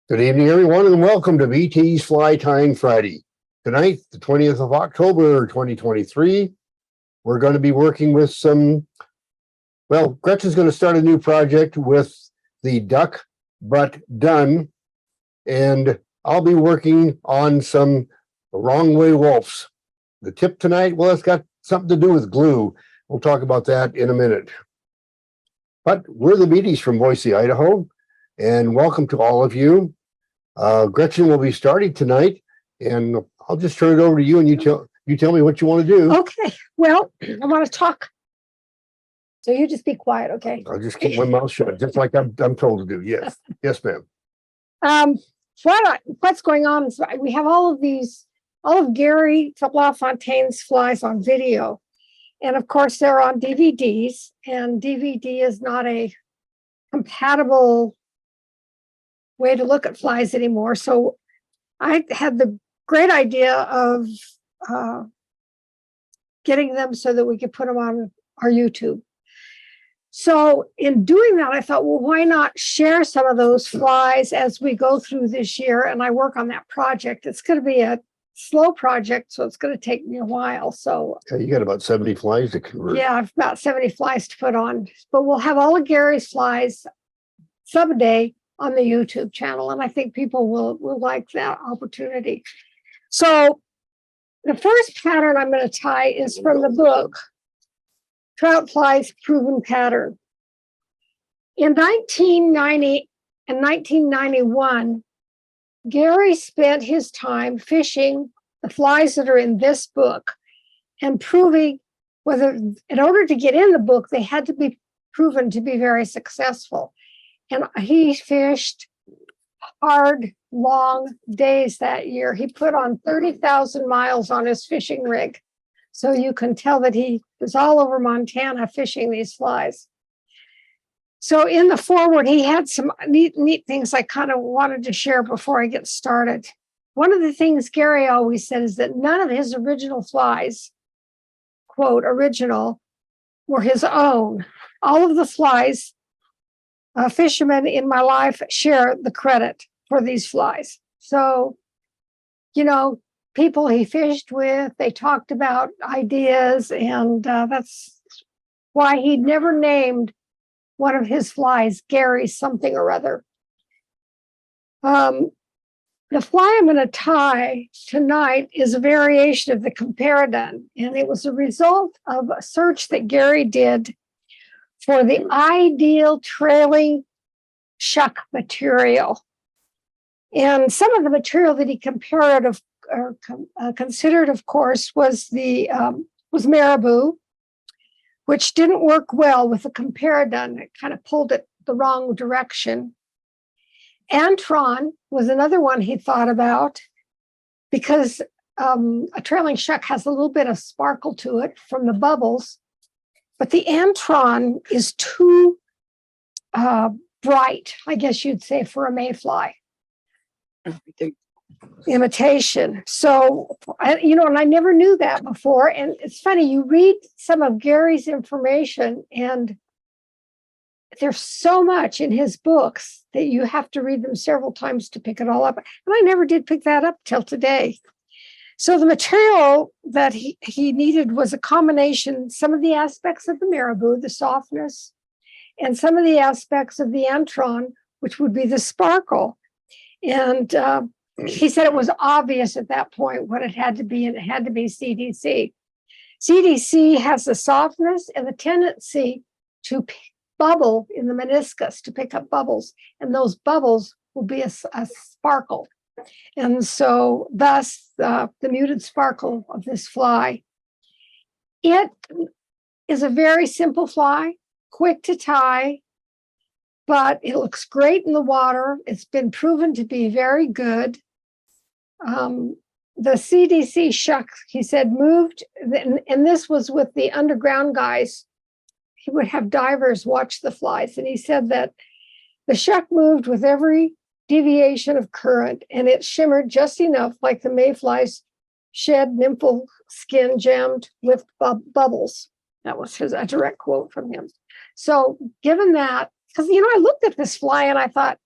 Good evening, everyone, and welcome to BT's Fly Tying Friday. Tonight, the 20th of October, 2023, we're going to be working with Gretchen's going to start a new project with the duck butt dun, and I'll be working on some Wrong Way Wulffs. The tip tonight, well, it's got something to do with glue. We'll talk about that in a minute. But we're the BTs from Boise, Idaho, and welcome to all of you. Gretchen will be starting tonight, and I'll just turn it over to you, and you tell me what you want to do. Okay. Well, I want to talk. So you just be quiet, okay? I'll just keep my mouth shut, just like I'm told to do. Yes, yes, ma'am. What's going on is we have all of Gary LaFontaine's flies on video, and of course they're on DVDs, and DVD is not a compatible way to look at flies anymore. So I had the great idea of getting them so that we could put them on our YouTube. So in doing that, I thought, well, why not share some of those flies as we go through this year and I work on that project. It's going to be a slow project, so it's going to take me a while. So yeah, you got about 70 flies to convert. Yeah, I've about 70 flies to put on, but we'll have all of Gary's flies someday on the YouTube channel, and I think people will like that opportunity. So the first pattern I'm going to tie is from the book, Trout Flies Proven Pattern. In 1990 and 1991, Gary spent his time fishing the flies that are in this book and proving whether, in order to get in the book, they had to be proven to be very successful. And he fished hard, long days that year. He put on 30,000 miles on his fishing rig. So you can tell that he was all over Montana fishing these flies. So in the foreword, he had some neat things I kind of wanted to share before I get started. One of the things Gary always said is that none of his original flies, quote, original, were his own. All of the flies, fishermen in my life share the credit for these flies. So, people he fished with, they talked about ideas, and that's why he never named one of his flies Gary something or other. The fly I'm going to tie tonight is a variation of the comparadun, and it was a result of a search that Gary did for the ideal trailing shuck material. And some of the material that he considered, of course, was marabou, which didn't work well with the comparadun. It kind of pulled it the wrong direction. Antron was another one he thought about because a trailing shuck has a little bit of sparkle to it from the bubbles. But the antron is too bright, I guess you'd say, for a mayfly imitation. So, and I never knew that before. And it's funny, you read some of Gary's information, and there's so much in his books that you have to read them several times to pick it all up. And I never did pick that up till today. So the material that he needed was a combination, some of the aspects of the marabou, the softness, and some of the aspects of the antron, which would be the sparkle. And he said it was obvious at that point what it had to be, and it had to be CDC. CDC has the softness and the tendency to bubble in the meniscus, to pick up bubbles, and those bubbles will be a sparkle. And so thus the muted sparkle of this fly. It is a very simple fly, quick to tie, but it looks great in the water. It's been proven to be very good. The CDC shuck, he said, moved, and this was with the underground guys. He would have divers watch the flies, and he said that the shuck moved with every deviation of current, and it shimmered just enough like the mayfly's shed nymphal skin gemmed with bubbles. That was a direct quote from him. So given that, because, I looked at this fly and I thought,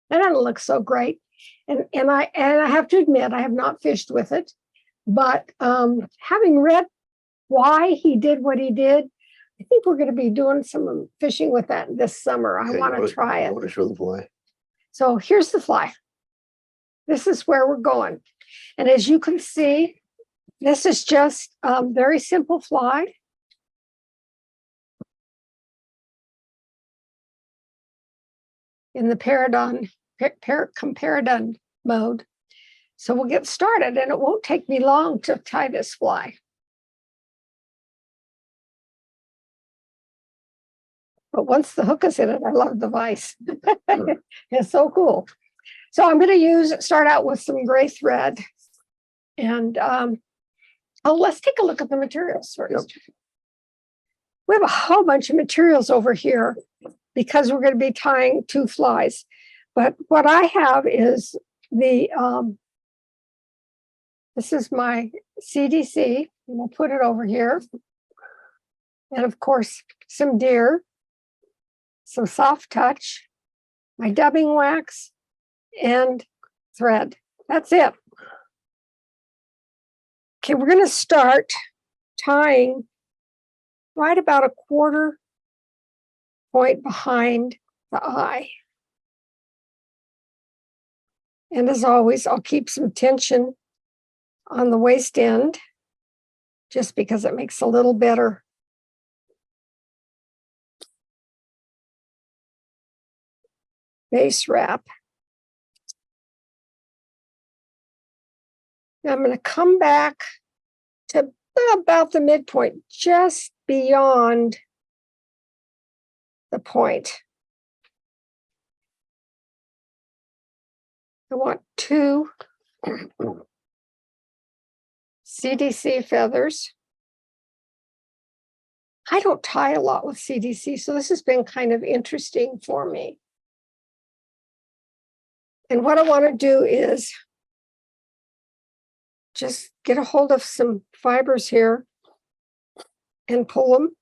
That doesn't look so great. And I have to admit, I have not fished with it, but having read why he did what he did, I think we're going to be doing some fishing with that this summer. I Okay, want to try I it. want to show the fly. So here's the fly. This is where we're going. And as you can see, this is just very simple fly. In the comparadun mode. So we'll get started, and it won't take me long to tie this fly. But once the hook is in it, I love the vise. It's so cool. So I'm going to start out with some gray thread. And let's take a look at the materials first. Yep. We have a whole bunch of materials over here because we're going to be tying 2 flies. But what I have is this is my CDC, and we'll put it over here. And of course, some deer, some soft touch, my dubbing wax, and thread. That's it. Okay, we're going to start tying right about a 1/4 point behind the eye. And as always, I'll keep some tension on the waist end just because it makes a little better base wrap. Now I'm going to come back to about the midpoint, just beyond the point. I want 2 CDC feathers. I don't tie a lot with CDC, so this has been kind of interesting for me. And what I want to do is just get a hold of some fibers here and pull them.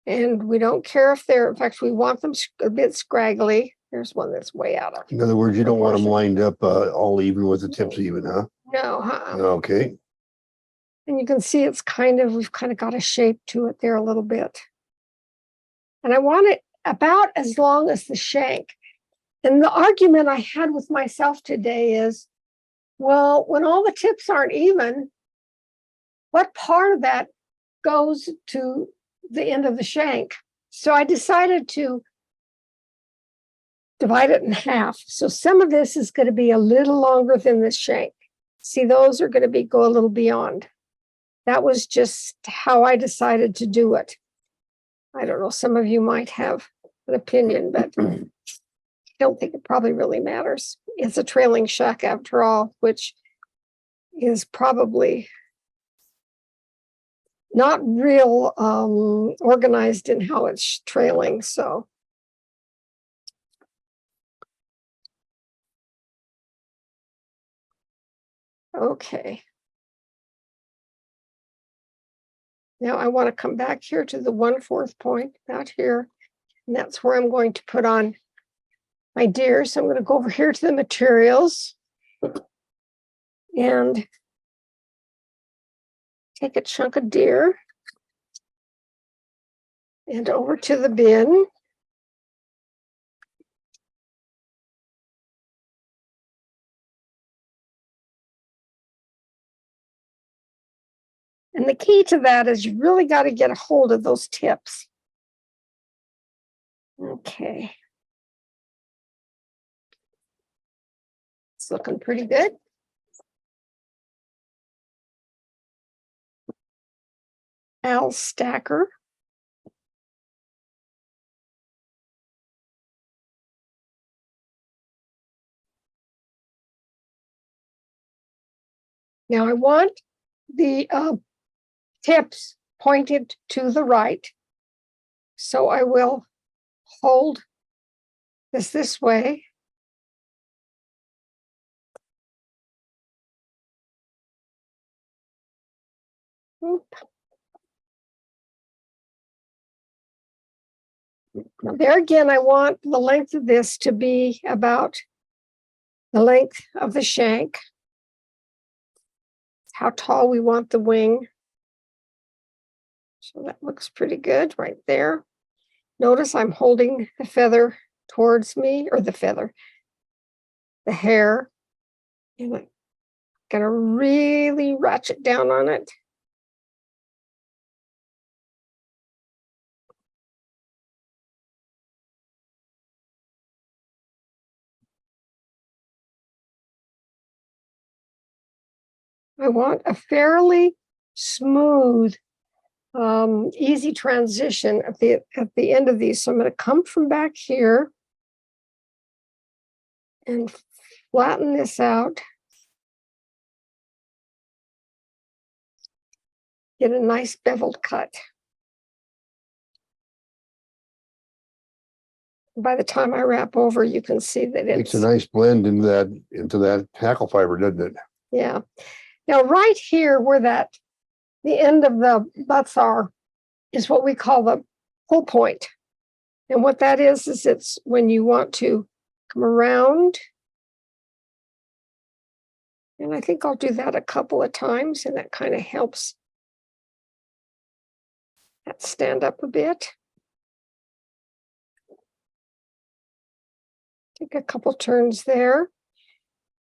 And we don't care if they're, in fact, we want them a bit scraggly. There's one that's way out of. In other words, you don't want them lined up all even with the tips even, huh? No. Okay. And you can see it's we've kind of got a shape to it there a little bit. And I want it about as long as the shank. And the argument I had with myself today is, well, when all the tips aren't even, what part of that goes to the end of the shank? So I decided to divide it in half. So some of this is going to be a little longer than the shank. See, those are going to go a little beyond. That was just how I decided to do it. I don't know, some of you might have an opinion, but I don't think it probably really matters. It's a trailing shuck after all, which is probably not real organized in how it's trailing. So okay. Now I want to come back here to the 1/4 point out here, and that's where I'm going to put on my deer. So I'm going to go over here to the materials and take a chunk of deer and over to the bin. And the key to that is you really got to get a hold of those tips. Okay. It's looking pretty good. Al Stacker. Now I want the tips pointed to the right. So I will hold this way. Oop. Now there again, I want the length of this to be about the length of the shank, how tall we want the wing. So that looks pretty good right there. Notice I'm holding the feather towards me, or the hair, and I'm gonna really ratchet down on it. I want a fairly smooth, easy transition at the end of these. So I'm going to come from back here and flatten this out. Get a nice beveled cut. By the time I wrap over, you can see that It's a nice blend into that hackle fiber, doesn't it? Yeah. Now, right here where the end of the butts are is what we call the pull point. And what that is it's when you want to come around. And I think I'll do that a couple of times, and that kind of helps that stand up a bit. Take a couple turns there.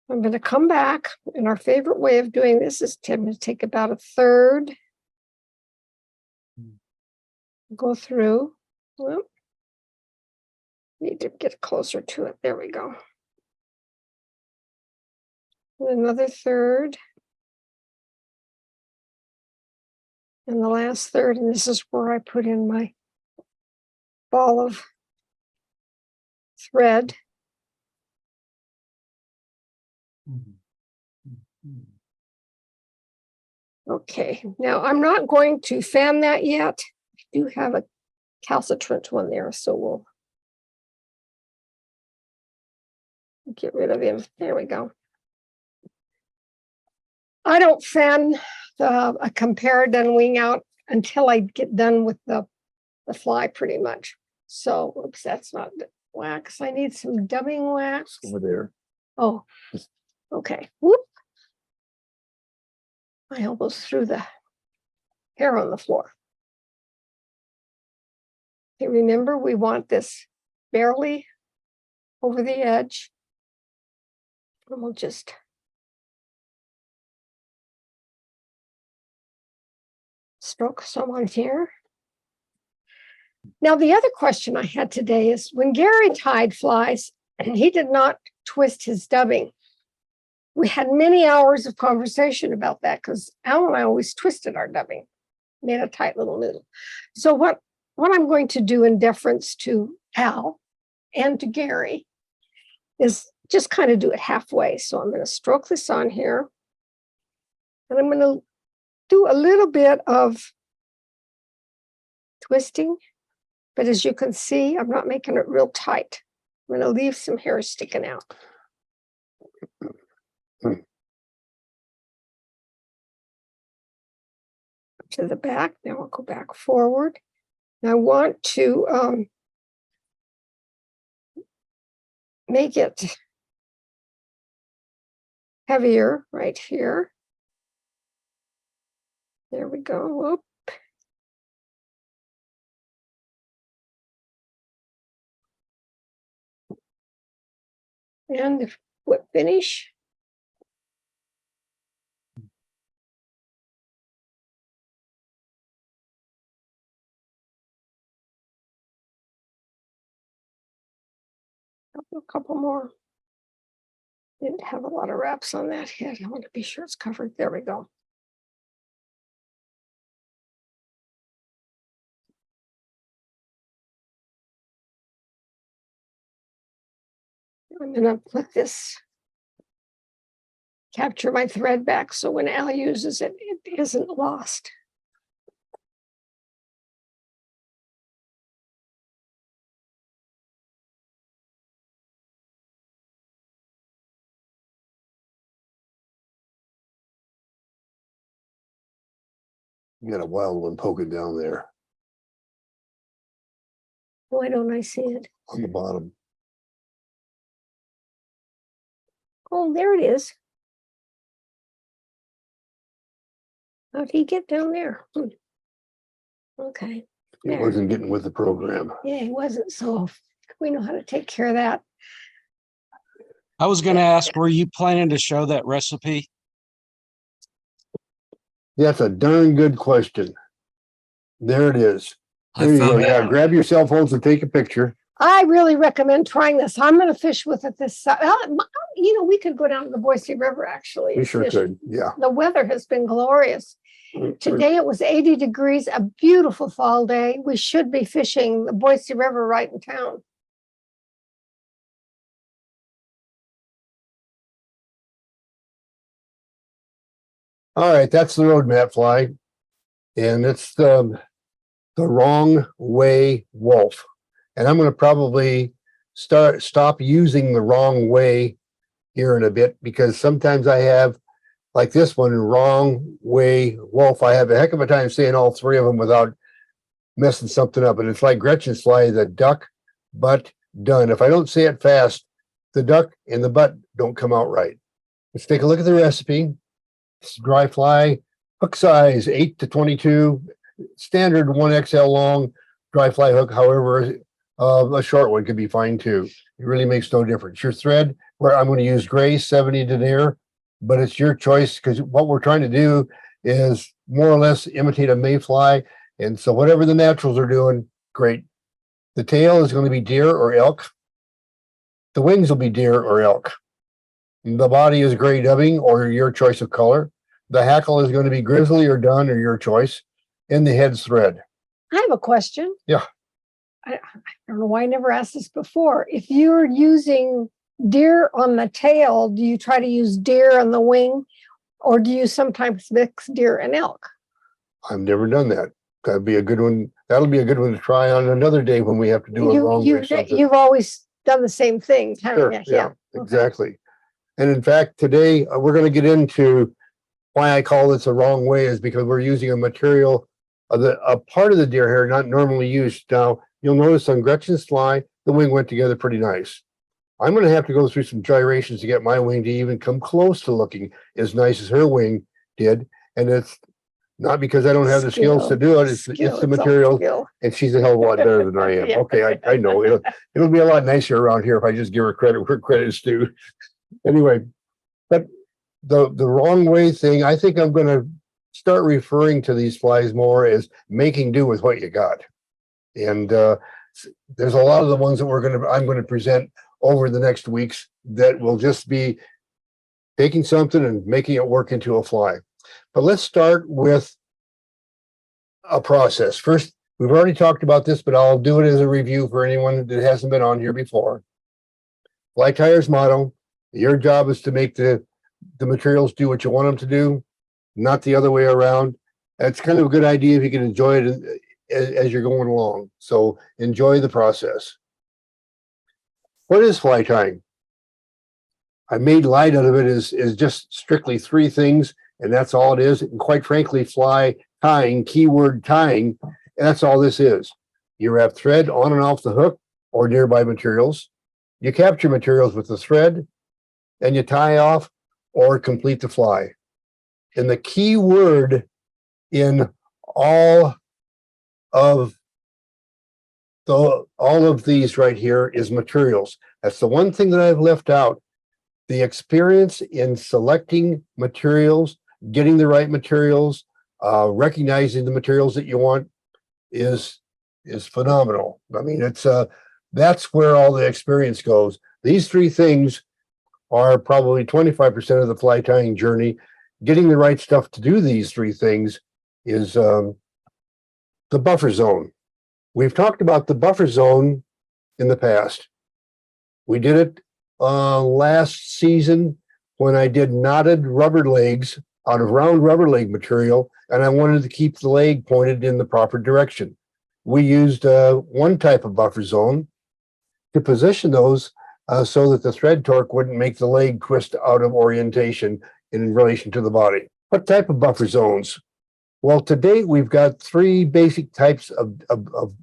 I'm going to come back, and our favorite way of doing this is to take about a third, go through. Well, need to get closer to it. There we go. And another third. And the last third, and this is where I put in my ball of thread. Okay, now I'm not going to fan that yet. I do have a calcitrant one there, so we'll get rid of him. There we go. I don't fan a comparadun wing out until I get done with the fly pretty much. So, oops, that's not wax. I need some dubbing wax. Over there. Oh, okay. Whoop. My elbow's through the hair on the floor. Okay, remember, we want this barely over the edge. And we'll just stroke some on here. Now, the other question I had today is when Gary tied flies, and he did not twist his dubbing. We had many hours of conversation about that because Al and I always twisted our dubbing, made a tight little noodle. So what I'm going to do in deference to Al and to Gary is just kind of do it halfway. So I'm going to stroke this on here, and I'm going to do a little bit of twisting. But as you can see, I'm not making it real tight. I'm going to leave some hair sticking out. To the back. Now I'll go back forward. And I want to make it heavier right here. There we go. Whoop. And the whip finish. A couple more. Didn't have a lot of wraps on that head. I want to be sure it's covered. There we go. I'm going to put this, capture my thread back so when Al uses it, it isn't lost. You got a wild one poking down there. Why don't I see it? on the bottom. Oh, there it is. How did he get down there? Okay. It There. wasn't getting with the program. Yeah, he wasn't. So we know how to take care of that. I was going to ask, were you planning to show that recipe? That's a darn good question. There it is. I There you go. found Yeah, it. grab your cell phones and take a picture. I really recommend trying this. I'm going to fish with it this summer. We could go down to the Boise River actually. We and sure fish. could. Yeah. The weather has been glorious. Today it was 80 degrees, a beautiful fall day. We should be fishing the Boise River right in town. All right, that's the roadmap fly. And it's the Wrong Way Wulff. And I'm going to probably stop using the Wrong Way here in a bit, because sometimes I have, like this one, Wrong Way Wulff. I have a heck of a time saying all three of them without messing something up. And it's like Gretchen's fly, the duck, butt, done. If I don't say it fast, the duck and the butt don't come out right. Let's take a look at the recipe. It's dry fly, hook size 8 to 22, standard 1XL long dry fly hook. However, a short one could be fine too. It really makes no difference. Your thread, where I'm going to use gray 70 denier, but it's your choice, because what we're trying to do is more or less imitate a mayfly. And so whatever the naturals are doing, great. The tail is going to be deer or elk. The wings will be deer or elk. The body is gray dubbing or your choice of color. The hackle is going to be grizzly or dun or your choice. And the head's thread. I have a question. Yeah. I don't know why I never asked this before. If you're using deer on the tail, do you try to use deer on the wing, or do you sometimes mix deer and elk? I've never done that. That'd be a good one. That'll be a good one to try on another day when we have to do a wrong way something. You've always done the same thing. Sure, yeah, Okay. exactly. And in fact, today we're going to get into why I call this a wrong way, is because we're using a material, a part of the deer hair not normally used. Now, you'll notice on Gretchen's fly, the wing went together pretty nice. I'm going to have to go through some gyrations to get my wing to even come close to looking as nice as her wing did. And it's not because I don't have the skills to do it. It's the material, and she's a hell of a lot better than I am. Yeah. Okay, I know. It'll be a lot nicer around here if I just give her credit where credit is due. Anyway, but the wrong way thing, I think I'm going to start referring to these flies more as making do with what you got. And there's a lot of the ones that I'm going to present over the next weeks that will just be taking something and making it work into a fly. But let's start with a process. First, we've already talked about this, but I'll do it as a review for anyone that hasn't been on here before. Fly Tyer's motto: your job is to make the materials do what you want them to do, not the other way around. That's kind of a good idea if you can enjoy it as you're going along. So enjoy the process. What is fly tying? I made light out of it as just strictly three things, and that's all it is. And quite frankly, fly tying, keyword tying, that's all this is. You wrap thread on and off the hook or nearby materials. You capture materials with the thread, and you tie off or complete the fly. And the key word in all of these right here is materials. That's the one thing that I've left out. The experience in selecting materials, getting the right materials, recognizing the materials that you want is phenomenal. I mean, that's where all the experience goes. These three things are probably 25% of the fly tying journey. Getting the right stuff to do these three things is the buffer zone. We've talked about the buffer zone in the past. We did it last season when I did knotted rubber legs out of round rubber leg material, and I wanted to keep the leg pointed in the proper direction. We used one type of buffer zone to position those so that the thread torque wouldn't make the leg twist out of orientation in relation to the body. What type of buffer zones? Well, to date, we've got three basic types of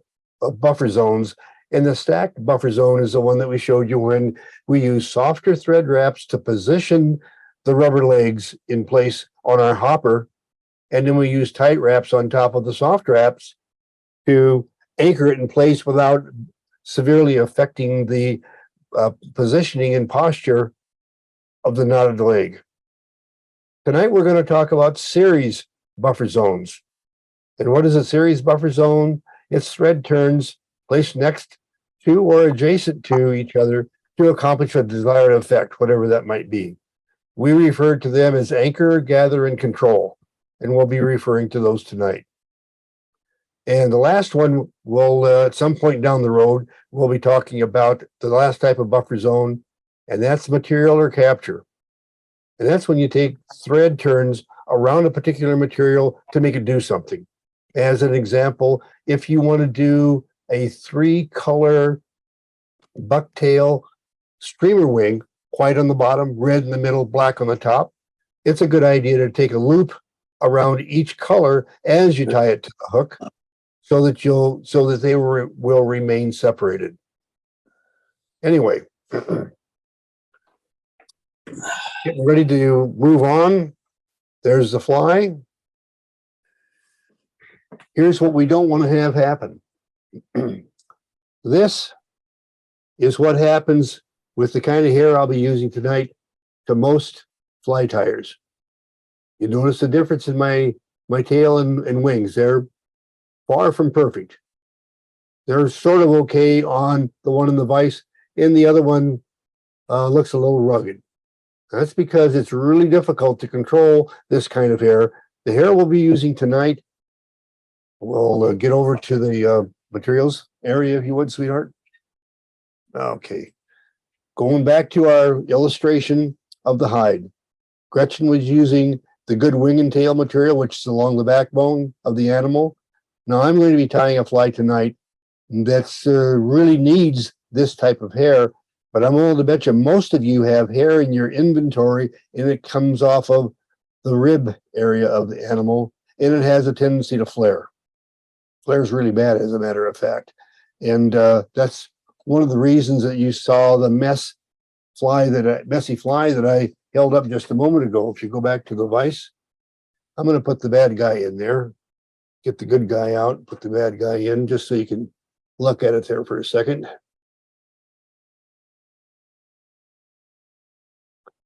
buffer zones, And the stacked buffer zone is the one that we showed you when we use softer thread wraps to position the rubber legs in place on our hopper. And then we use tight wraps on top of the soft wraps to anchor it in place without severely affecting the positioning and posture of the knotted leg. Tonight, we're going to talk about series buffer zones. And what is a series buffer zone? It's thread turns placed next to or adjacent to each other to accomplish a desired effect, whatever that might be. We refer to them as anchor, gather, and control, and we'll be referring to those tonight. And the last one will, at some point down the road, we'll be talking about the last type of buffer zone, and that's material or capture. And that's when you take thread turns around a particular material to make it do something. As an example, if you want to do a 3-color bucktail streamer wing, white on the bottom, red in the middle, black on the top, it's a good idea to take a loop around each color as you tie it to the hook, so that they will remain separated. Anyway, getting ready to move on. There's the fly. Here's what we don't want to have happen. This is what happens with the kind of hair I'll be using tonight to most fly tires. You notice the difference in my tail and wings. They're far from perfect. They're sort of okay on the one in the vise, and the other one looks a little rugged. That's because it's really difficult to control this kind of hair. The hair we'll be using tonight, we'll get over to the materials area, if you would, sweetheart. Okay. Going back to our illustration of the hide. Gretchen was using the good wing and tail material, which is along the backbone of the animal. Now I'm going to be tying a fly tonight that's really needs this type of hair, but I'm willing to bet you most of you have hair in your inventory and it comes off of the rib area of the animal, and it has a tendency to flare. Flares really bad, as a matter of fact. And that's one of the reasons that you saw the messy fly that I held up just a moment ago. If you go back to the vise, I'm going to put the bad guy in there, get the good guy out, put the bad guy in, just so you can look at it there for a second.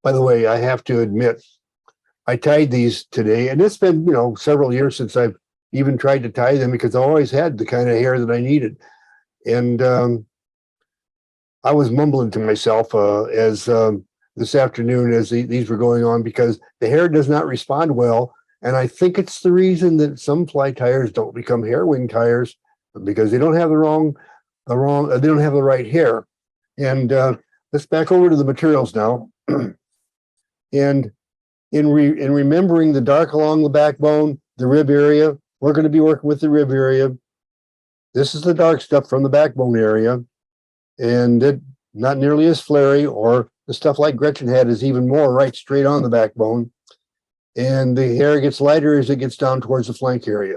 By the way, I have to admit, I tied these today, and it's been, several years since I've even tried to tie them, because I always had the kind of hair that I needed. And I was mumbling to myself as this afternoon as these were going on, because the hair does not respond well. And I think it's the reason that some fly tires don't become hairwing tires, because they don't have they don't have the right hair. And let's back over to the materials now. And in remembering the dark along the backbone, the rib area, we're going to be working with the rib area. This is the dark stuff from the backbone area, and it not nearly as flary, or the stuff like Gretchen had is even more right straight on the backbone. And the hair gets lighter as it gets down towards the flank area.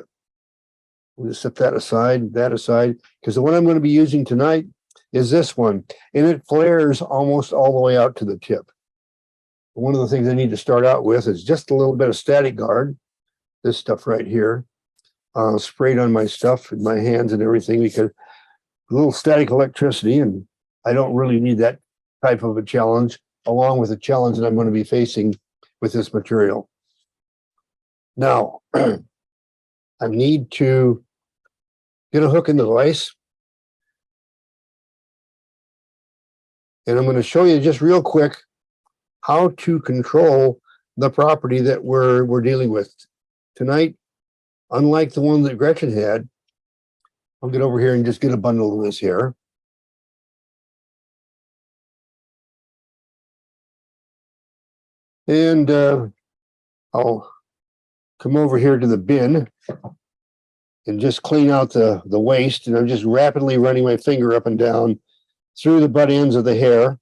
We'll just set that aside, because the one I'm going to be using tonight is this one, and it flares almost all the way out to the tip. One of the things I need to start out with is just a little bit of static guard, this stuff right here, sprayed on my stuff and my hands and everything, because a little static electricity, and I don't really need that type of a challenge, along with the challenge that I'm going to be facing with this material. Now, I need to get a hook in the vise, and I'm going to show you just real quick how to control the property that we're dealing with tonight. Unlike the one that Gretchen had, I'll get over here and just get a bundle of this here. And I'll come over here to the bin and just clean out the waste. And I'm just rapidly running my finger up and down through the butt ends of the hair.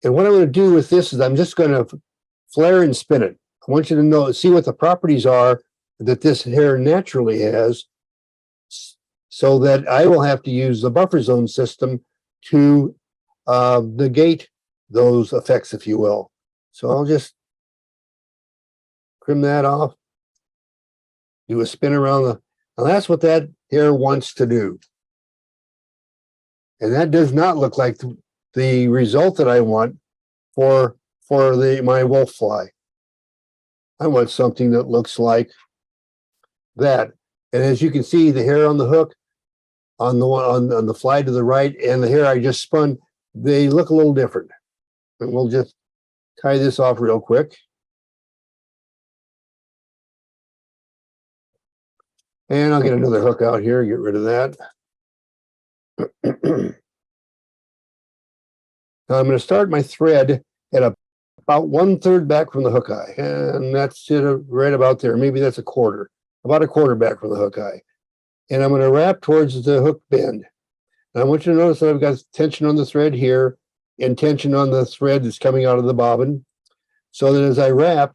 And what I'm going to do with this is I'm just going to flare and spin it. I want you to see what the properties are that this hair naturally has, so that I will have to use the buffer zone system to negate those effects, if you will. So I'll just trim that off, do a spin around and that's what that hair wants to do. And that does not look like the result that I want for my wolf fly. I want something that looks like that. And as you can see, the hair on the hook, on the one on the fly to the right, and the hair I just spun, they look a little different. And we'll just tie this off real quick. And I'll get another hook out here, get rid of that. Now I'm going to start my thread at about 1/3 back from the hook eye. And that's it right about there. Maybe that's about a quarter back from the hook eye. And I'm going to wrap towards the hook bend. And I want you to notice that I've got tension on the thread here and tension on the thread that's coming out of the bobbin. So that as I wrap,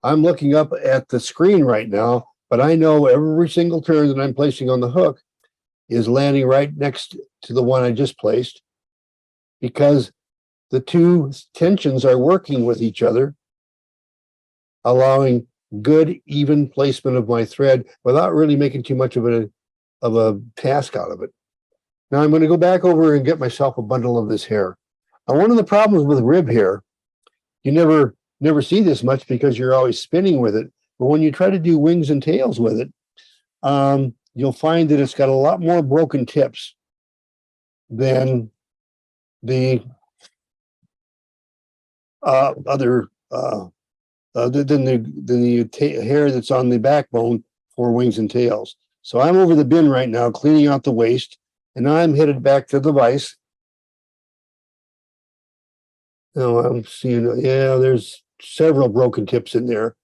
I'm looking up at the screen right now, but I know every single turn that I'm placing on the hook is landing right next to the one I just placed, because the two tensions are working with each other, allowing good, even placement of my thread without really making too much of a task out of it. Now I'm going to go back over and get myself a bundle of this hair. Now, one of the problems with rib hair, you never see this much because you're always spinning with it. But when you try to do wings and tails with it, you'll find that it's got a lot more broken tips than the other than the hair that's on the backbone for wings and tails. So I'm over the bin right now, cleaning out the waste, and now I'm headed back to the vise. Now I'm seeing, yeah, there's several broken tips in there.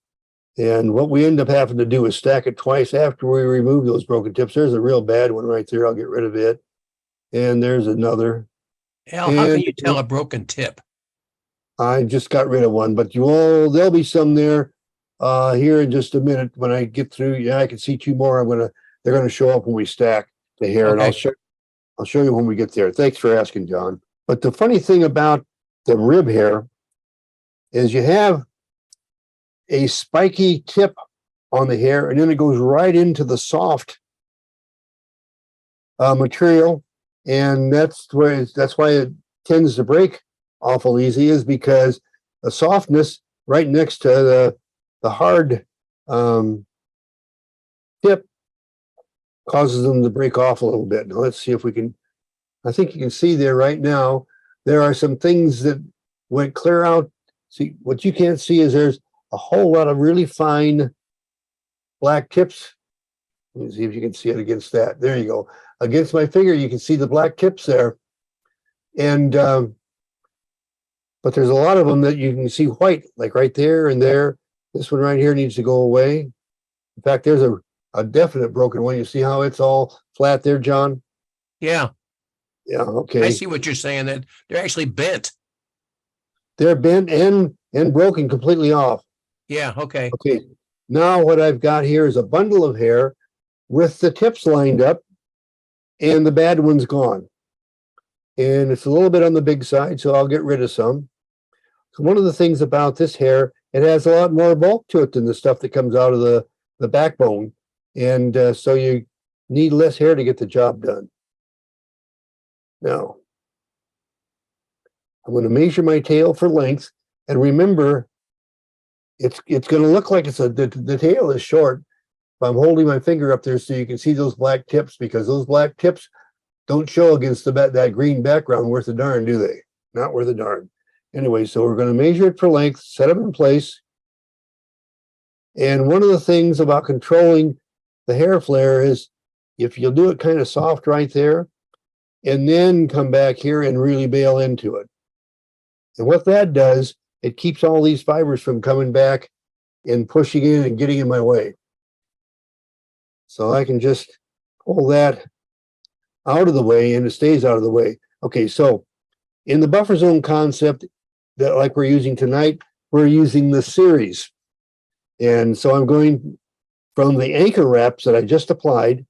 And what we end up having to do is stack it twice after we remove those broken tips. There's a real bad one right there. I'll get rid of it. And there's another. Al, how can you tell a broken tip? I just got rid of one, but there'll be some there here in just a minute when I get through. Yeah, I can see two more. They're gonna show up when we stack the hair, and Okay. I'll show you when we get there. Thanks for asking, John. But the funny thing about the rib hair is you have a spiky tip on the hair, and then it goes right into the soft material, and that's why it tends to break awful easy, is because the softness right next to the hard tip causes them to break off a little bit. Now let's see if we can. I think you can see there right now. There are some things that went clear out. See, what you can't see is there's a whole lot of really fine black tips. Let me see if you can see it against that. There you go. Against my finger, you can see the black tips there. And but there's a lot of them that you can see white, like right there and there. This one right here needs to go away. In fact, there's a definite broken one. You see how it's all flat there, John? Yeah, Yeah, okay. I see what you're saying, that they're actually bent. They're bent and broken completely off. Yeah, okay. Okay, now what I've got here is a bundle of hair with the tips lined up and the bad one's gone. And it's a little bit on the big side, so I'll get rid of some. So one of the things about this hair, it has a lot more bulk to it than the stuff that comes out of the backbone. And so you need less hair to get the job done. Now, I'm going to measure my tail for length. And remember, it's going to look like the tail is short. But I'm holding my finger up there so you can see those black tips, because those black tips don't show against that green background worth a darn, do they? Not worth a darn. Anyway, so we're going to measure it for length, set them in place. And one of the things about controlling the hair flare is if you'll do it kind of soft right there, and then come back here and really bail into it. And what that does, it keeps all these fibers from coming back and pushing in and getting in my way. So I can just pull that out of the way, and it stays out of the way. Okay, so in the buffer zone concept that like we're using tonight, we're using the series. And so I'm going from the anchor wraps that I just applied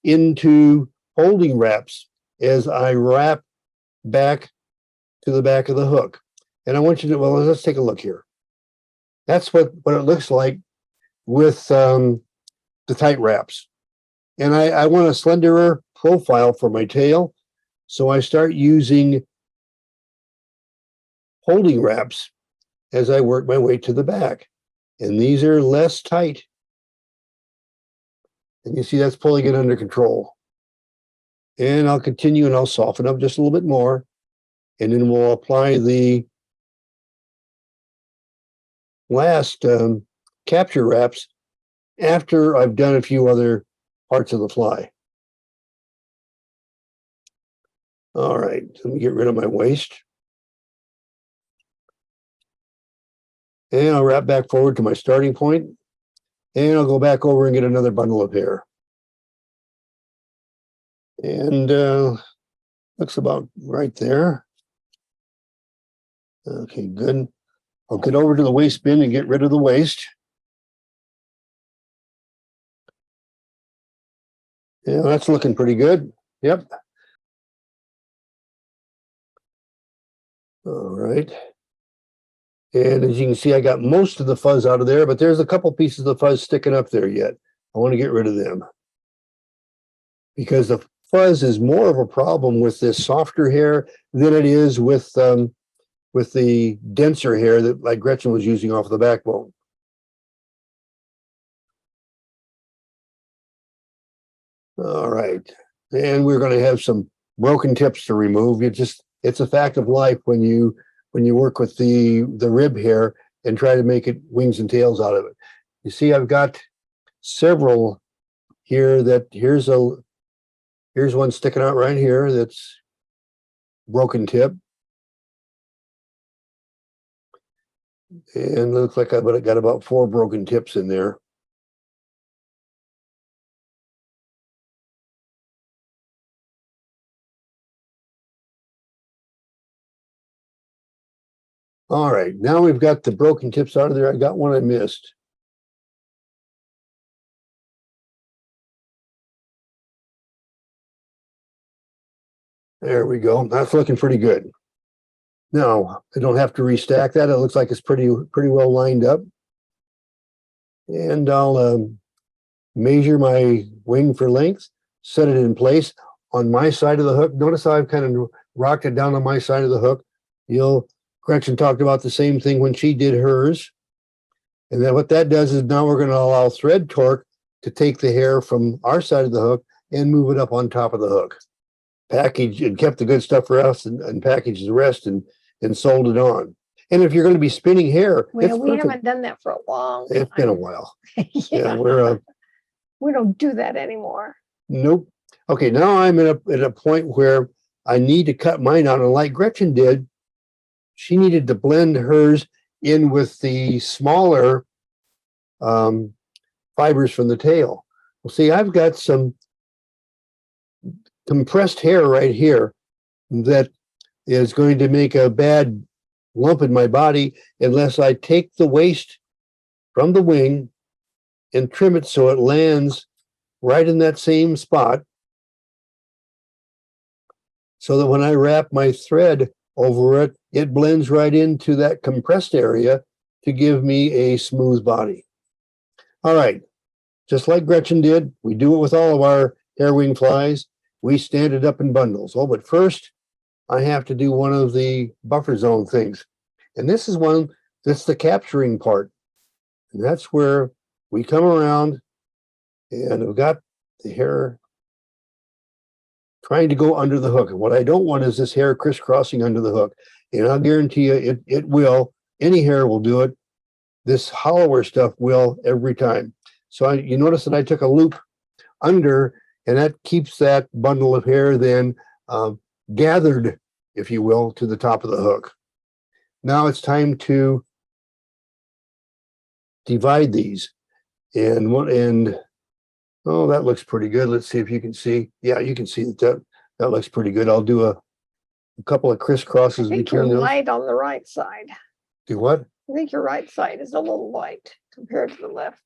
into holding wraps as I wrap back to the back of the hook. And I want you to, well, let's take a look here. That's what it looks like with the tight wraps. And I want a slenderer profile for my tail. So I start using holding wraps as I work my way to the back. And these are less tight. And you see that's pulling it under control. And I'll continue and I'll soften up just a little bit more. And then we'll apply the last capture wraps after I've done a few other parts of the fly. All right, let me get rid of my waist. And I'll wrap back forward to my starting point. And I'll go back over and get another bundle of hair. And looks about right there. Okay, good. I'll get over to the waist bin and get rid of the waist. Yeah, that's looking pretty good. Yep. All right. And as you can see, I got most of the fuzz out of there, but there's a couple pieces of fuzz sticking up there yet. I want to get rid of them because the fuzz is more of a problem with this softer hair than it is with the denser hair that like Gretchen was using off the backbone. All right. And we're going to have some broken tips to remove. It's a fact of life when you work with the rib hair and try to make it wings and tails out of it. You see, I've got several here that here's one sticking out right here that's broken tip. And it looks like I've got about 4 broken tips in there. All right, now we've got the broken tips out of there. I got one I missed. There we go. That's looking pretty good. Now, I don't have to restack that. It looks like it's pretty well lined up. And I'll measure my wing for length, set it in place on my side of the hook. Notice how I've kind of rocked it down on my side of the hook. Gretchen talked about the same thing when she did hers. And then what that does is now we're going to allow thread torque to take the hair from our side of the hook and move it up on top of the hook. Package and kept the good stuff for us and packaged the rest and sold it on. And if you're going to be spinning hair, well, we haven't done that for a long time. It's been a while. Yeah, we don't do that anymore. Nope. Okay, now I'm at a point where I need to cut mine out, and like Gretchen did, she needed to blend hers in with the smaller fibers from the tail. Well, see, I've got some compressed hair right here that is going to make a bad lump in my body unless I take the waist from the wing and trim it so it lands right in that same spot, so that when I wrap my thread over it, it blends right into that compressed area to give me a smooth body. All right, just like Gretchen did, we do it with all of our hair wing flies. We stand it up in bundles. Oh, but first, I have to do one of the buffer zone things. And this is one that's the capturing part. And that's where we come around and we've got the hair trying to go under the hook. And what I don't want is this hair crisscrossing under the hook. And I'll guarantee you it will. Any hair will do it. This hollower stuff will every time. So you notice that I took a loop under, and that keeps that bundle of hair then gathered, if you will, to the top of the hook. Now it's time to divide these. And oh, that looks pretty good. Let's see if you can see. Yeah, you can see that looks pretty good. I'll do a couple of crisscrosses I think between you're those. light on the right side. Do what? I think your right side is a little light compared to the left.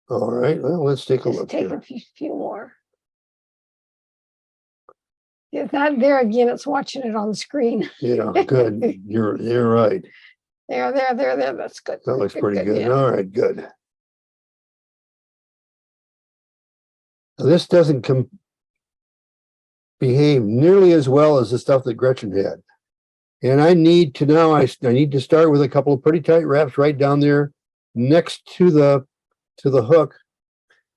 All right, well, let's take a Just look take here. a few more. If not there again, it's watching it on the screen. Yeah, good. You're right. There. That's good. That looks pretty good. Yeah. All right, good. Now, this doesn't behave nearly as well as the stuff that Gretchen had. And I need to now, I need to start with a couple of pretty tight wraps right down there next to the hook.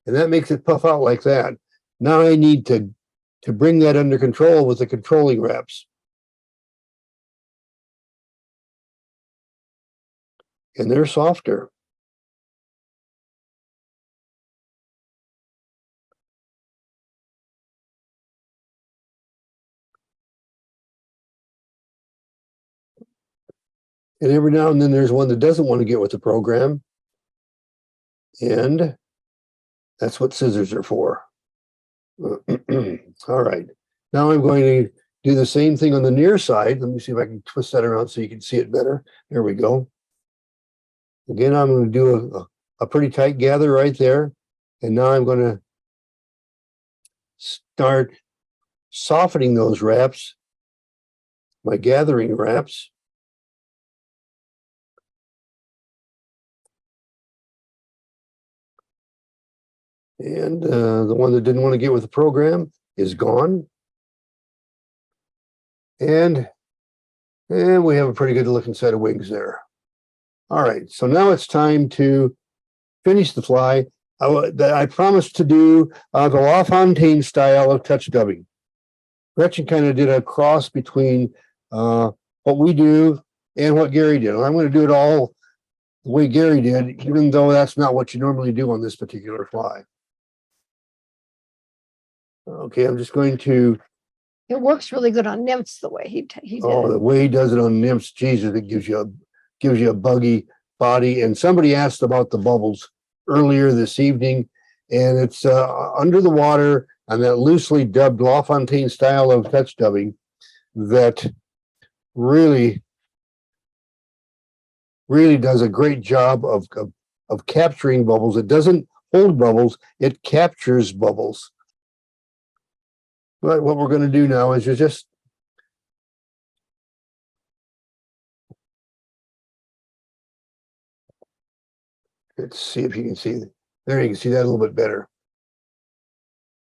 And that makes it puff out like that. Now I need to bring that under control with the controlling wraps. And they're softer. And every now and then there's one that doesn't want to get with the program. And that's what scissors are for. All right. Now I'm going to do the same thing on the near side. Let me see if I can twist that around so you can see it better. There we go. Again, I'm going to do a pretty tight gather right there. And now I'm going to start softening those wraps, my gathering wraps. And the one that didn't want to get with the program is gone. And we have a pretty good looking set of wings there. All right, so now it's time to finish the fly. I promised to do the LaFontaine style of touch dubbing. Gretchen kind of did a cross between what we do and what Gary did. I'm going to do it all the way Gary did, even though that's not what you normally do on this particular fly. Okay, I'm just going to. It works really good on nymphs the way he did Oh, the it. way he does it on nymphs, Jesus, it gives you a buggy body. And somebody asked about the bubbles earlier this evening, and it's under the water and that loosely dubbed LaFontaine style of touch dubbing that really does a great job of capturing bubbles. It doesn't hold bubbles, it captures bubbles. But what we're going to do now is just let's see if you can see. There, you can see that a little bit better.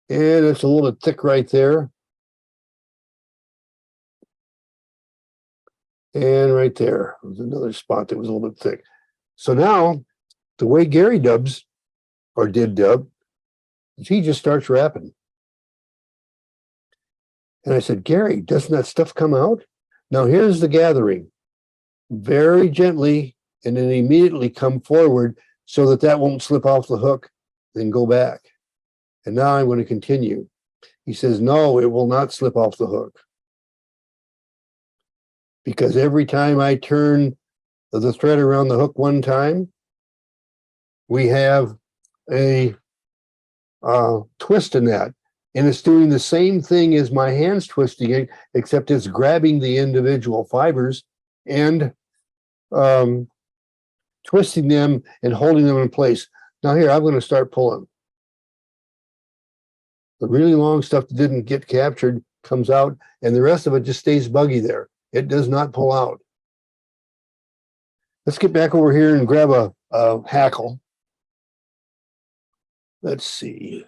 And it's a little bit thick right there. And right there was another spot that was a little bit thick. So now, the way Gary dubs, or did dub, is he just starts rapping. And I said, Gary, doesn't that stuff come out? Now here's the gathering. Very gently, and then immediately come forward so that won't slip off the hook, then go back. And now I'm going to continue. He says, no, it will not slip off the hook. Because every time I turn the thread around the hook one time, we have a twist in that. And it's doing the same thing as my hands twisting it, except it's grabbing the individual fibers and twisting them and holding them in place. Now here, I'm going to start pulling. The really long stuff that didn't get captured comes out, and the rest of it just stays buggy there. It does not pull out. Let's get back over here and grab a hackle. Let's see.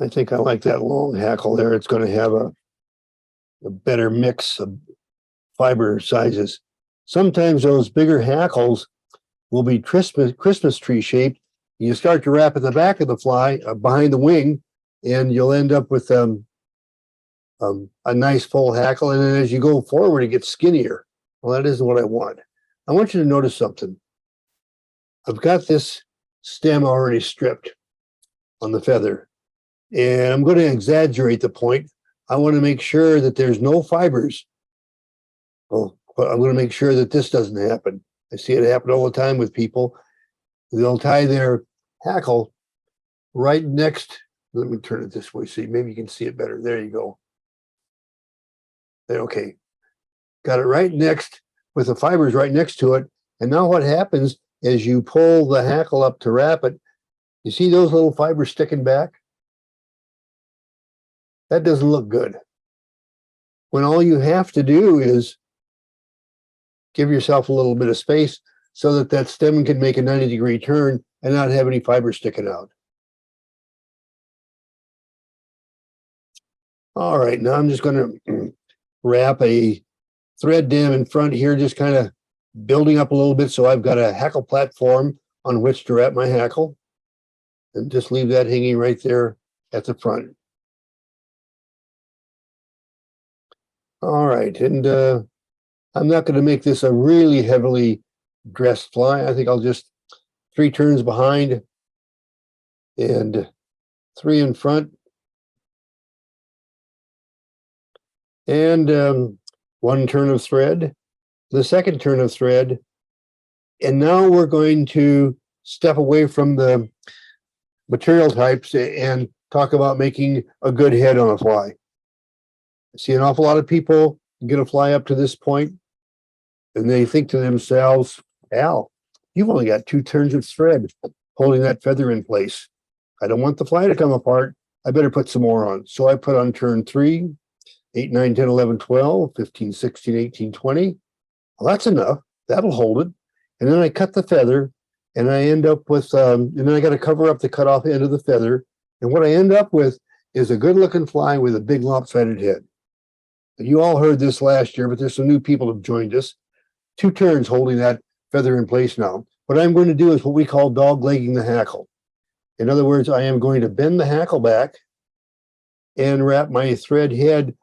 I think I like that long hackle there. It's going to have a better mix of fiber sizes. Sometimes those bigger hackles will be Christmas tree shaped. You start to wrap at the back of the fly, behind the wing, and you'll end up with a nice full hackle. And then as you go forward, it gets skinnier. Well, that isn't what I want. I want you to notice something. I've got this stem already stripped on the feather. And I'm going to exaggerate the point. I want to make sure that there's no fibers. Oh, but I'm going to make sure that this doesn't happen. I see it happen all the time with people. They'll tie their hackle right next. Let me turn it this way so maybe you can see it better. There you go. There, okay. Got it right next with the fibers right next to it. And now what happens is you pull the hackle up to wrap it. You see those little fibers sticking back? That doesn't look good. When all you have to do is give yourself a little bit of space so that that stem can make a 90-degree turn and not have any fibers sticking out. All right, now I'm just going to wrap a thread dam in front here, just kind of building up a little bit so I've got a hackle platform on which to wrap my hackle, and just leave that hanging right there at the front. All right, and I'm not going to make this a really heavily dressed fly. I think I'll just 3 turns behind and 3 in front, and 1 turn of thread, the second turn of thread, and now we're going to step away from the material types and talk about making a good head on a fly. I see an awful lot of people get a fly up to this point, and they think to themselves, Al, you've only got 2 turns of thread holding that feather in place. I don't want the fly to come apart. I better put some more on. So I put on turn 3, 8, 9, 10, 11, 12, 15, 16, 18, 20. Well, that's enough. That'll hold it. And then I cut the feather, and I end up with, and then I got to cover up the cut off end of the feather. And what I end up with is a good looking fly with a big lopsided head. You all heard this last year, but there's some new people who've joined us. 2 turns holding that feather in place now. What I'm going to do is what we call dog legging the hackle. In other words, I am going to bend the hackle back and wrap my thread head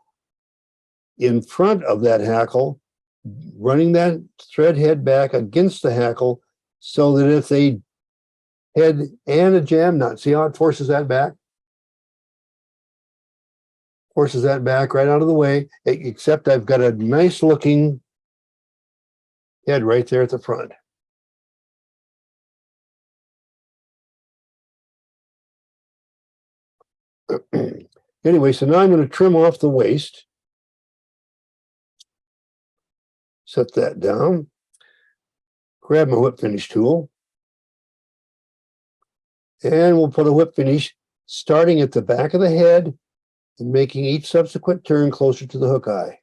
in front of that hackle, running that thread head back against the hackle so that it's a head and a jam knot. See how it forces that back? Forces that back right out of the way, except I've got a nice looking head right there at the front. Anyway, so now I'm going to trim off the waist. Set that down. Grab my whip finish tool. And we'll put a whip finish starting at the back of the head and making each subsequent turn closer to the hook eye.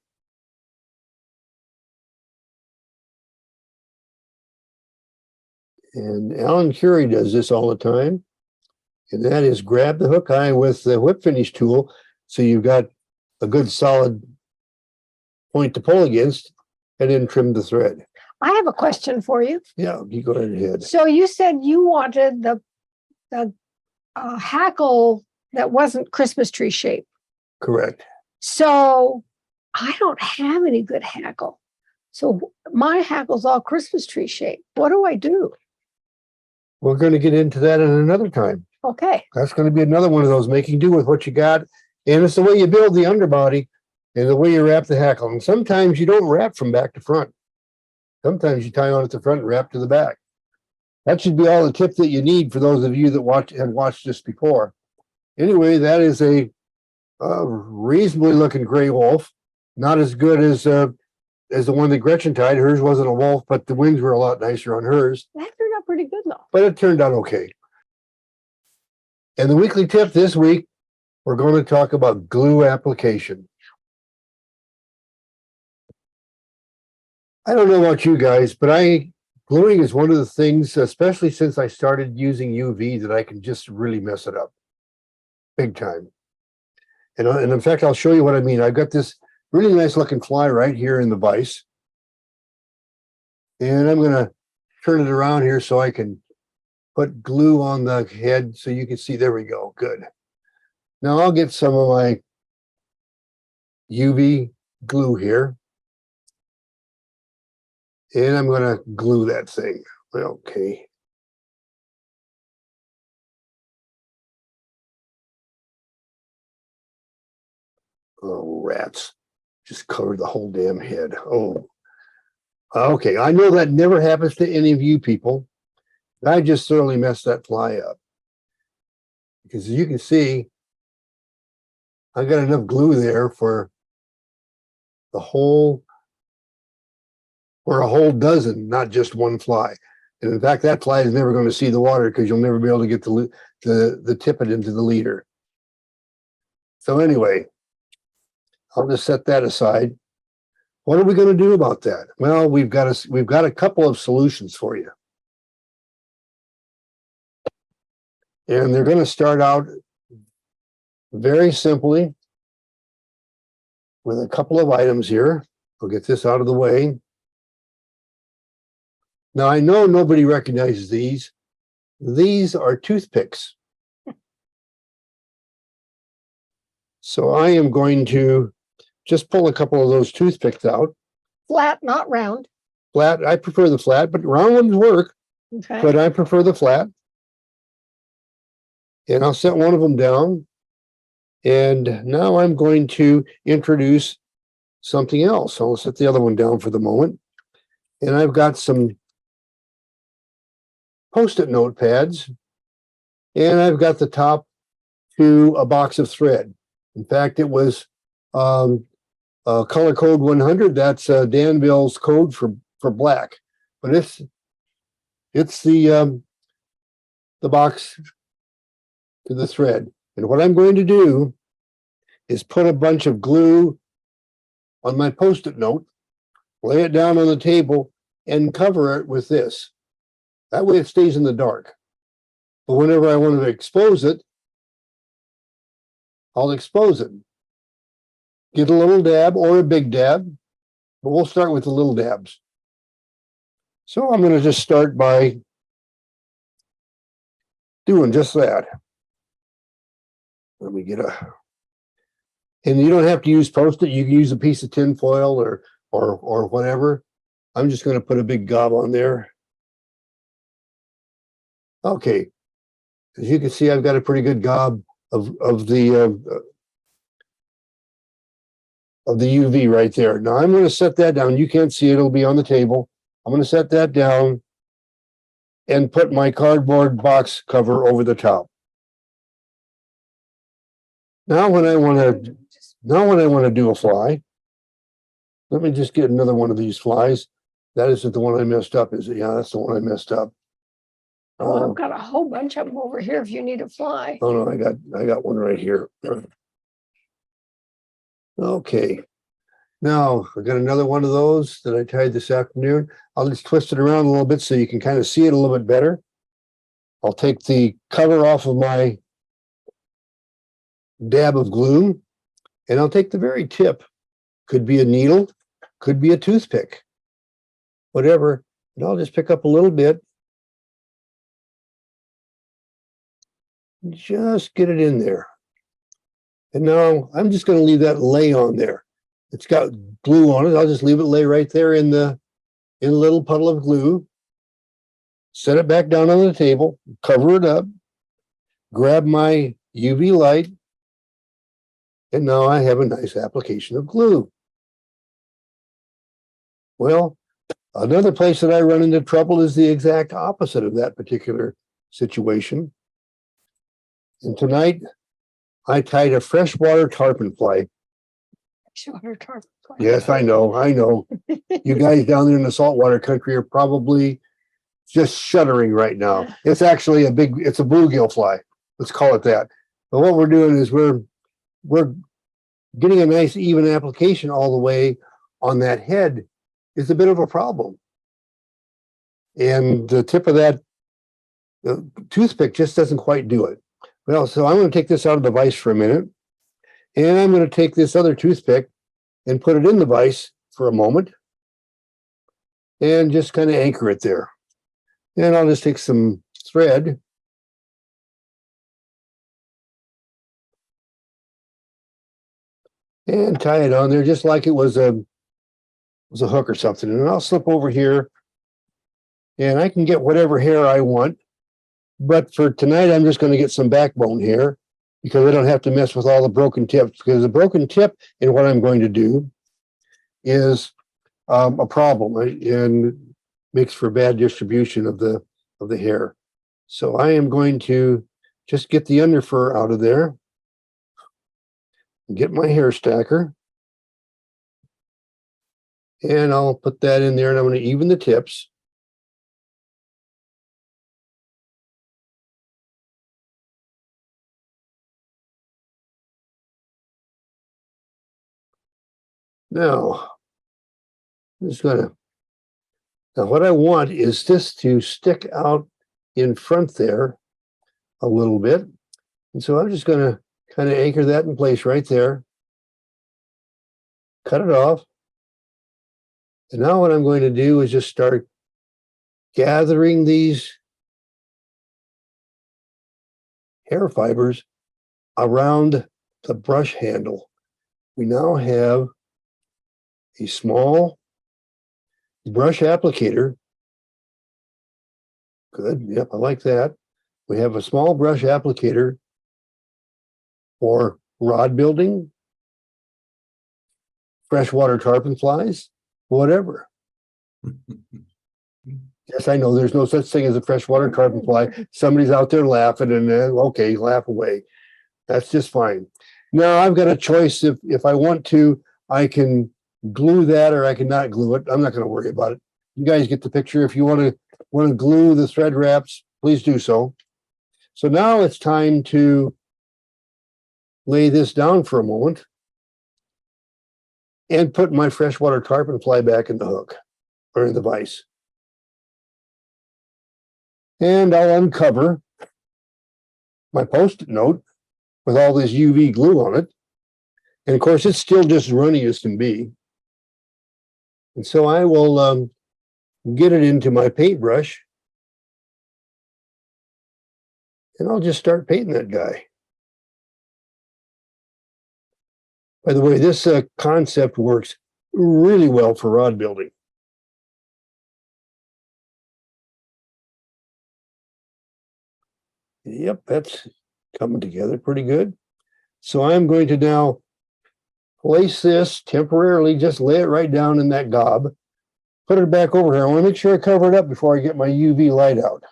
And Alan Curie does this all the time. And that is grab the hook eye with the whip finish tool so you've got a good solid point to pull against, and then trim the thread. I have a question for you. Yeah, you go right ahead. So you said you wanted the hackle that wasn't Christmas tree shape. Correct. So I don't have any good hackle. So my hackle's all Christmas tree shape. What do I do? We're going to get into that at another time. Okay. That's going to be another one of those making do with what you got. And it's the way you build the underbody and the way you wrap the hackle. And sometimes you don't wrap from back to front. Sometimes you tie on at the front and wrap to the back. That should be all the tip that you need for those of you that have watched this before. Anyway, that is a reasonably looking gray wolf. Not as good as the one that Gretchen tied. Hers wasn't a wolf, but the wings were a lot nicer on hers. That turned out pretty good though. But it turned out okay. And the weekly tip this week, we're going to talk about glue application. I don't know about you guys, but gluing is one of the things, especially since I started using UV, that I can just really mess it up big time. And in fact, I'll show you what I mean. I've got this really nice looking fly right here in the vise. And I'm going to turn it around here so I can put glue on the head so you can see. There we go. Good. Now I'll get some of my UV glue here. And I'm going to glue that thing. Okay. Oh, rats. Just covered the whole damn head. Oh. Okay. I know that never happens to any of you people. I just thoroughly messed that fly up. Because as you can see, I got enough glue there for the whole or a whole dozen, not just one fly. And in fact, that fly is never going to see the water because you'll never be able to get the tippet into the leader. So anyway, I'll just set that aside. What are we going to do about that? Well, we've got a couple of solutions for you. And they're going to start out very simply with a couple of items here. I'll get this out of the way. Now, I know nobody recognizes these. These are toothpicks. So I am going to just pull a couple of those toothpicks out. Flat, not round. Flat, I prefer the flat, but round ones work, Okay. but I prefer the flat. And I'll set one of them down. And now I'm going to introduce something else. I'll set the other one down for the moment. And I've got some Post-it notepads, and I've got the top to a box of thread. In fact, it was color code 100. That's Danville's code for black, but it's the box to the thread. And what I'm going to do is put a bunch of glue on my Post-it note, lay it down on the table, and cover it with this. That way it stays in the dark. But whenever I want to expose it, I'll expose it. Get a little dab or a big dab, but we'll start with the little dabs. So I'm going to just start by doing just that. Let me get and you don't have to use Post-it. You can use a piece of tin foil or whatever. I'm just going to put a big gob on there. Okay, as you can see, I've got a pretty good gob of the UV right there. Now I'm going to set that down. You can't see it; it'll be on the table. I'm going to set that down and put my cardboard box cover over the top. Now, when I want to do a fly, let me just get another one of these flies. That isn't the one I messed up, is it? Yeah, that's the one I messed up. Oh, I've got a whole bunch of them over here if you need a fly. Oh no, I got one right here. Okay. Now I got another one of those that I tied this afternoon. I'll just twist it around a little bit so you can kind of see it a little bit better. I'll take the cover off of my dab of glue, and I'll take the very tip. Could be a needle, could be a toothpick, whatever. And I'll just pick up a little bit. Just get it in there. And now I'm just going to leave that lay on there. It's got glue on it. I'll just leave it lay right there in a little puddle of glue. Set it back down on the table, cover it up, grab my UV light, and now I have a nice application of glue. Well, another place that I run into trouble is the exact opposite of that particular situation. And tonight, I tied a freshwater tarpon fly. Yes, I know. You guys down there in the saltwater country are probably just shuddering right now. It's actually it's a bluegill fly. Let's call it that. But what we're doing is we're getting a nice even application all the way on that head is a bit of a problem. And the tip of that toothpick just doesn't quite do it. Well, so I'm going to take this out of the vise for a minute, and I'm going to take this other toothpick and put it in the vise for a moment and just kind of anchor it there. And I'll just take some thread and tie it on there just like it was a hook or something. And I'll slip over here and I can get whatever hair I want. But for tonight, I'm just going to get some backbone hair because I don't have to mess with all the broken tips, because the broken tip in what I'm going to do is a problem and makes for bad distribution of the hair. So I am going to just get the underfur out of there, get my hair stacker, And I'll put that in there and I'm going to even the tips. Now, I'm just going to, now what I want is this to stick out in front there a little bit. And so I'm just going to kind of anchor that in place right there. Cut it off. And now what I'm going to do is just start gathering these hair fibers around the brush handle. We now have a small brush applicator. Good. Yep, I like that. We have a small brush applicator for rod building, freshwater tarpon flies, whatever. Yes, I know there's no such thing as a freshwater tarpon fly. Somebody's out there laughing and okay, laugh away. That's just fine. Now I've got a choice. If I want to, I can glue that or I can not glue it. I'm not going to worry about it. You guys get the picture. If you want to glue the thread wraps, please do so. So now it's time to lay this down for a moment and put my freshwater tarpon fly back in the hook or in the vise. And I'll uncover my Post-it note with all this UV glue on it. And of course, it's still just runny as can be. And so I will get it into my paintbrush. And I'll just start painting that guy. By the way, this concept works really well for rod building. Yep, that's coming together pretty good. So I'm going to now place this temporarily, just lay it right down in that gob, put it back over here. I want to make sure I cover it up before I get my UV light out.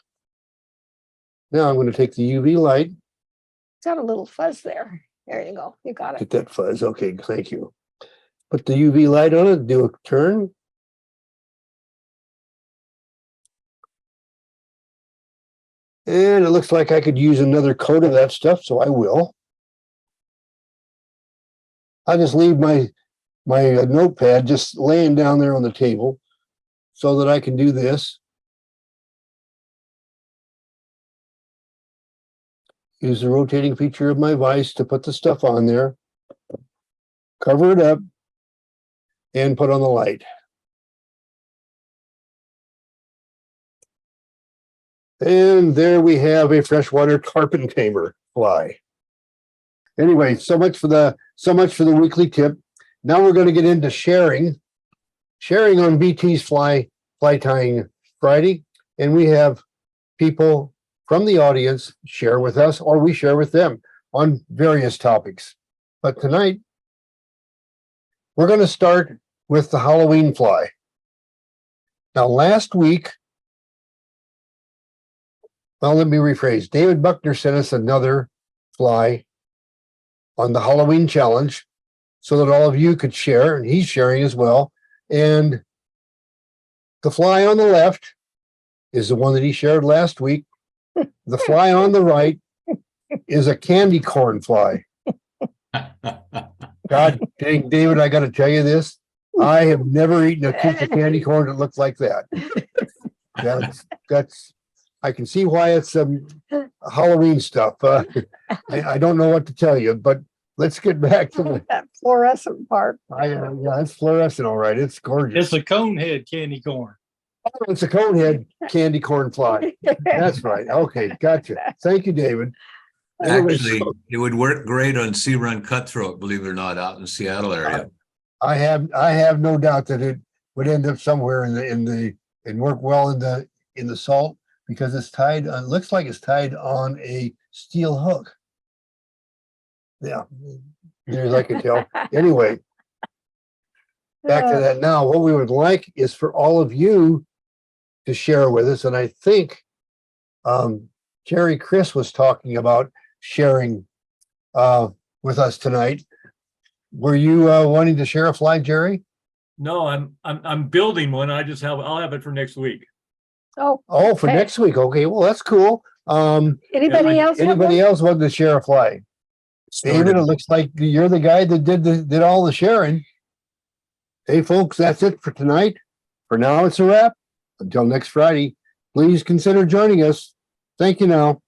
Now I'm going to take the UV light. It's got a little fuzz there. There you go. You got it. Get that fuzz. Okay, thank you. Put the UV light on it, do a turn. And it looks like I could use another coat of that stuff, so I will. I'll just leave my notepad just laying down there on the table so that I can do this. Use the rotating feature of my vise to put the stuff on there. Cover it up and put on the light. And there we have a freshwater tarpon tamer fly. Anyway, so much for the weekly tip. Now we're going to get into sharing on BT's fly tying Friday, and we have people from the audience share with us, or we share with them on various topics. But tonight, we're going to start with the Halloween fly. Now, last week, well, let me rephrase. David Buckner sent us another fly on the Halloween challenge so that all of you could share, and he's sharing as well. And the fly on the left is the one that he shared last week. The fly on the right is a candy corn fly. God dang, David, I got to tell you this. I have never eaten a piece of candy corn that looks like that. That's I can see why it's some Halloween stuff. I don't know what to tell you, but let's get back to that fluorescent part. yeah, it's fluorescent, all right. It's gorgeous. It's a conehead candy corn. Oh, it's a conehead candy corn fly. That's right. Okay, gotcha. Thank you, David. Anyway, Actually, it would work great on Sea Run Cutthroat, believe it or not, out in the Seattle area. I have no doubt that it would end up somewhere and work well in the salt because it's tied on, looks like it's tied on a steel hook. Yeah, near as I can tell. Anyway, back to that now. What we would like is for all of you to share with us, and I think Jerry Chris was talking about sharing with us tonight. Were you wanting to share a fly, Jerry? No, I'm building one. I'll have it for next week. Oh, Oh, for Okay. next week. Okay, well, that's cool. anybody else? have one? Anybody else want to share a flag? David, it Started. looks like you're the guy that did all the sharing. Hey, folks, that's it for tonight. For now, it's a wrap. Until next Friday, please consider joining us. Thank you now.